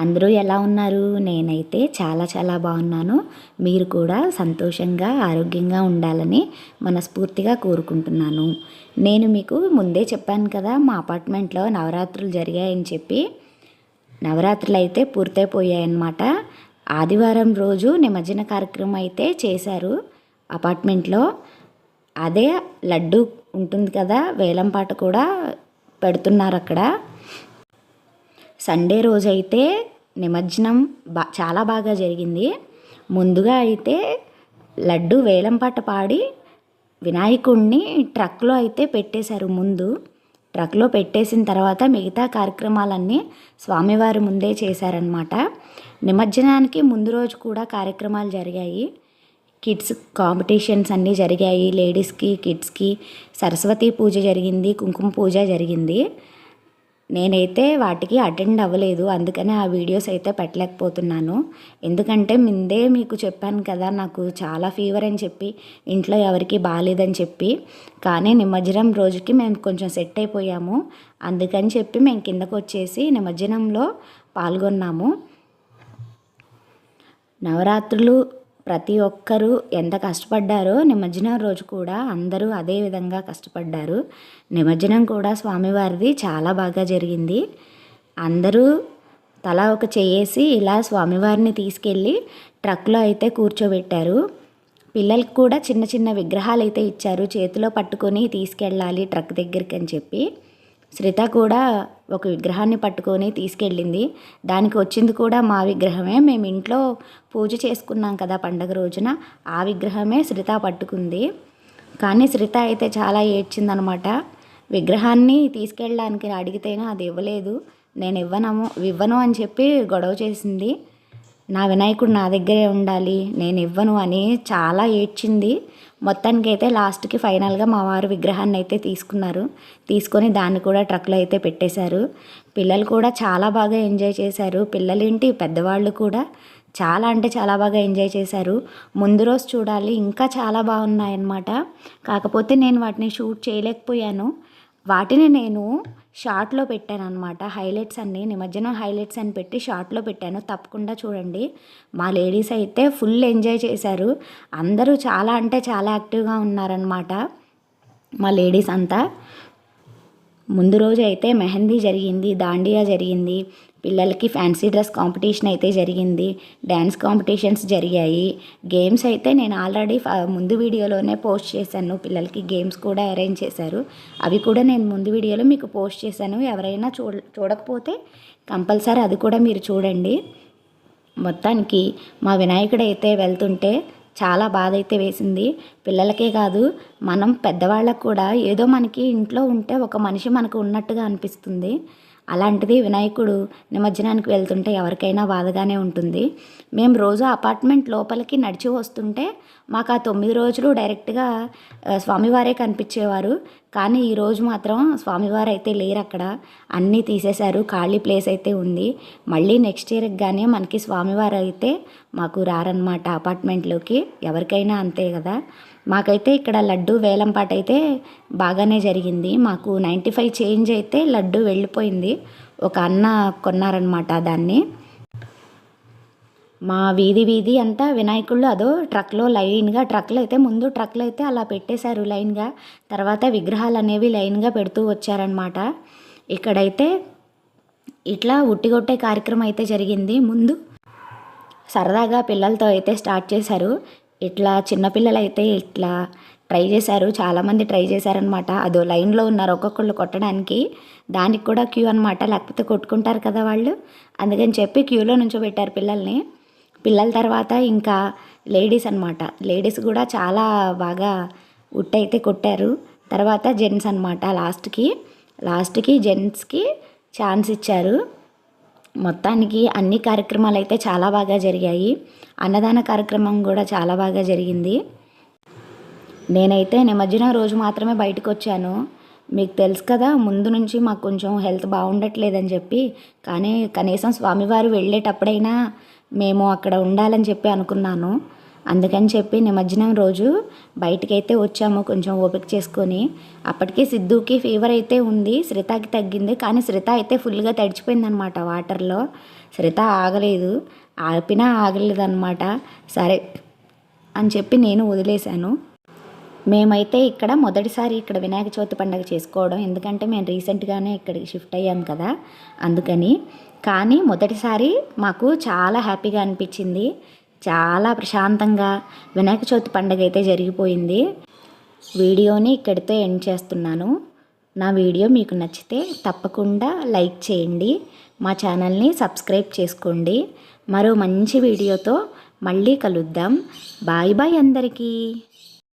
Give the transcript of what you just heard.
అందరూ ఎలా ఉన్నారు? నేనైతే చాలా చాలా బాగున్నాను. మీరు కూడా సంతోషంగా, ఆరోగ్యంగా ఉండాలని మనస్ఫూర్తిగా కోరుకుంటున్నాను. నేను మీకు ముందే చెప్పాను కదా, మా అపార్ట్మెంట్లో నవరాత్రులు జరిగాయని చెప్పి. నవరాత్రులు అయితే పూర్తయిపోయాయన్నమాట. ఆదివారం రోజు నిమజ్జన కార్యక్రమం అయితే చేశారు అపార్ట్మెంట్లో. అదే లడ్డు ఉంటుంది కదా, వేలంపాట కూడా పెడుతున్నారు అక్కడ. సండే రోజైతే నిమజ్జనం చాలా బాగా జరిగింది. ముందుగా అయితే లడ్డు వేలంపాట పాడి వినాయకుడిని ట్రక్లో అయితే పెట్టేశారు. ముందు ట్రక్లో పెట్టేసిన తర్వాత మిగతా కార్యక్రమాలన్నీ స్వామివారి ముందే చేశారనమాట. నిమజ్జనానికి ముందు రోజు కూడా కార్యక్రమాలు జరిగాయి. కిడ్స్ కాంపిటీషన్స్ అన్నీ జరిగాయి. లేడీస్కి, కిడ్స్కి సరస్వతి పూజ జరిగింది, కుంకుమ పూజ జరిగింది. నేనైతే వాటికి అటెండ్ అవ్వలేదు, అందుకని ఆ వీడియోస్ అయితే పెట్టలేకపోతున్నాను. ఎందుకంటే ముందే మీకు చెప్పాను కదా, నాకు చాలా ఫీవర్ అని చెప్పి, ఇంట్లో ఎవరికి బాగాలేదని చెప్పి. కానీ నిమజ్జనం రోజుకి మేము కొంచెం సెట్ అయిపోయాము. అందుకని చెప్పి మేము కిందకు వచ్చేసి నిమజ్జనంలో పాల్గొన్నాము. నవరాత్రులు ప్రతి ఒక్కరూ ఎంత కష్టపడ్డారో నిమజ్జనం రోజు కూడా అందరూ అదే విధంగా కష్టపడ్డారు. నిమజ్జనం కూడా స్వామివారిది చాలా బాగా జరిగింది. అందరూ తలా ఒక చేసి ఇలా స్వామివారిని తీసుకెళ్ళి ట్రక్లో అయితే కూర్చోబెట్టారు. పిల్లలకు కూడా చిన్న చిన్న విగ్రహాలు అయితే ఇచ్చారు, చేతిలో పట్టుకొని తీసుకెళ్ళాలి ట్రక్ దగ్గరికి అని చెప్పి. శ్రిత కూడా ఒక విగ్రహాన్ని పట్టుకొని తీసుకెళ్ళింది. దానికి వచ్చింది కూడా మా విగ్రహమే. మేము ఇంట్లో పూజ చేసుకున్నాం కదా పండగ రోజున, ఆ విగ్రహమే శ్రిత పట్టుకుంది. కానీ శ్రిత అయితే చాలా ఏడ్చిందనమాట. విగ్రహాన్ని తీసుకెళ్ళడానికి అడిగితేనే అది ఇవ్వలేదు. నేను ఇవ్వను అని చెప్పి గొడవ చేసింది. నా వినాయకుడు నా దగ్గరే ఉండాలి, నేను ఇవ్వను అని చాలా ఏడ్చింది. మొత్తానికైతే లాస్ట్కి ఫైనల్గా మా వారు విగ్రహాన్ని అయితే తీసుకొని దాన్ని కూడా ట్రక్లో అయితే పెట్టేశారు. పిల్లలు కూడా చాలా బాగా ఎంజాయ్ చేశారు. పిల్లలేంటి, పెద్దవాళ్ళు కూడా చాలా అంటే చాలా బాగా ఎంజాయ్ చేశారు. ముందు రోజు చూడాలి, ఇంకా చాలా బాగున్నాయన్నమాట. కాకపోతే నేను వాటిని షూట్ చేయలేకపోయాను. వాటిని నేను షార్ట్లో పెట్టాను అనమాట. హైలైట్స్ అన్నీ, నిమజ్జనం హైలైట్స్ అని పెట్టి షార్ట్లో పెట్టాను, తప్పకుండా చూడండి. మా లేడీస్ అయితే ఫుల్ ఎంజాయ్ చేశారు. అందరూ చాలా అంటే చాలా యాక్టివ్గా ఉన్నారనమాట మా లేడీస్ అంతా. ముందు రోజు అయితే మెహందీ జరిగింది, దాండియా జరిగింది, పిల్లలకి ఫ్యాన్సీ డ్రెస్ కాంపిటీషన్ అయితే జరిగింది, డ్యాన్స్ కాంపిటీషన్స్ జరిగాయి. గేమ్స్ అయితే నేను ఆల్రెడీ ముందు వీడియోలోనే పోస్ట్ చేశాను. పిల్లలకి గేమ్స్ కూడా అరేంజ్ చేశారు. అవి కూడా నేను ముందు వీడియోలో మీకు పోస్ట్ చేశాను. ఎవరైనా చూడకపోతే కంపల్సరీ అది కూడా మీరు చూడండి. మొత్తానికి మా వినాయకుడు అయితే వెళ్తుంటే చాలా బాధ అయితే వేసింది. పిల్లలకే కాదు, మనం పెద్దవాళ్ళకు కూడా ఏదో మనకి ఇంట్లో ఉంటే ఒక మనిషి మనకు ఉన్నట్టుగా అనిపిస్తుంది. అలాంటిది వినాయకుడు నిమజ్జనానికి వెళ్తుంటే ఎవరికైనా బాధగానే ఉంటుంది. మేము రోజు అపార్ట్మెంట్ లోపలికి నడిచి వస్తుంటే మాకు ఆ 9 రోజులు డైరెక్ట్గా స్వామివారే కనిపించేవారు. కానీ ఈరోజు మాత్రం స్వామివారు అయితే లేరు అక్కడ, అన్నీ తీసేశారు. ఖాళీ ప్లేస్ అయితే ఉంది. మళ్ళీ నెక్స్ట్ ఇయర్కి కానీ మనకి స్వామివారు అయితే మాకు రారనమాట అపార్ట్మెంట్లోకి. ఎవరికైనా అంతే కదా. మాకైతే ఇక్కడ లడ్డు వేలంపాట అయితే బాగానే జరిగింది. మాకు 95 చేంజ్ అయితే లడ్డు వెళ్ళిపోయింది. ఒక అన్న కొన్నారనమాట దాన్ని. మా వీధి అంతా వినాయకుళ్ళు అదో ట్రక్లో లైన్గా, ముందు ట్రక్లో అయితే అలా పెట్టేశారు లైన్గా. తర్వాత విగ్రహాలు అనేవి లైన్గా పెడుతూ వచ్చారనమాట. ఇక్కడైతే ఇట్లా ఉట్టిగొట్టే కార్యక్రమం అయితే జరిగింది. ముందు సరదాగా పిల్లలతో అయితే స్టార్ట్ చేశారు. ఇట్లా చిన్నపిల్లలు అయితే ఇట్లా ట్రై చేశారు, చాలామంది ట్రై చేశారనమాట. అదో లైన్లో ఉన్నారు ఒక్కొక్కళ్ళు కొట్టడానికి. దానికి కూడా క్యూ అనమాట, లేకపోతే కొట్టుకుంటారు కదా వాళ్ళు. అందుకని చెప్పి క్యూలో నుంచోబెట్టారు పిల్లల్ని. పిల్లల తర్వాత ఇంకా లేడీస్ అనమాట. లేడీస్ కూడా చాలా బాగా ఉట్టయితే కొట్టారు. తర్వాత జెంట్స్ అనమాట. లాస్ట్కి జెంట్స్కి ఛాన్స్ ఇచ్చారు. మొత్తానికి అన్ని కార్యక్రమాలు అయితే చాలా బాగా జరిగాయి. అన్నదాన కార్యక్రమం కూడా చాలా బాగా జరిగింది. నేనైతే నిమజ్జనం రోజు మాత్రమే బయటకు వచ్చాను. మీకు తెలుసు కదా, ముందు నుంచి మాకు కొంచెం హెల్త్ బాగుండట్లేదని చెప్పి. కానీ కనీసం స్వామివారు వెళ్ళేటప్పుడైనా మేము అక్కడ ఉండాలని చెప్పి అనుకున్నాను. అందుకని చెప్పి నిమజ్జనం రోజు బయటకైతే వచ్చాము కొంచెం ఓపిక చేసుకొని. అప్పటికే సిద్ధుకి ఫీవర్ అయితే ఉంది, శ్రితకి తగ్గింది. కానీ శ్రిత అయితే ఫుల్గా తడిచిపోయిందనమాట వాటర్లో. శ్రీత ఆగలేదు, ఆపినా ఆగలేదన్నమాట. సరే అని చెప్పి నేను వదిలేశాను. మేమైతే ఇక్కడ మొదటిసారి ఇక్కడ వినాయక చవితి పండుగ చేసుకోవడం, ఎందుకంటే మేము రీసెంట్గానే ఇక్కడికి షిఫ్ట్ అయ్యాం కదా, అందుకని. కానీ మొదటిసారి మాకు చాలా హ్యాపీగా అనిపించింది, చాలా ప్రశాంతంగా వినాయక చవితి పండుగ అయితే జరిగిపోయింది. వీడియోని ఇక్కడితో ఎండ్ చేస్తున్నాను. నా వీడియో మీకు నచ్చితే తప్పకుండా లైక్ చేయండి, మా ఛానల్ని సబ్స్క్రైబ్ చేసుకోండి. మరో మంచి వీడియోతో మళ్ళీ కలుద్దాం. బాయ్ బాయ్ అందరికీ.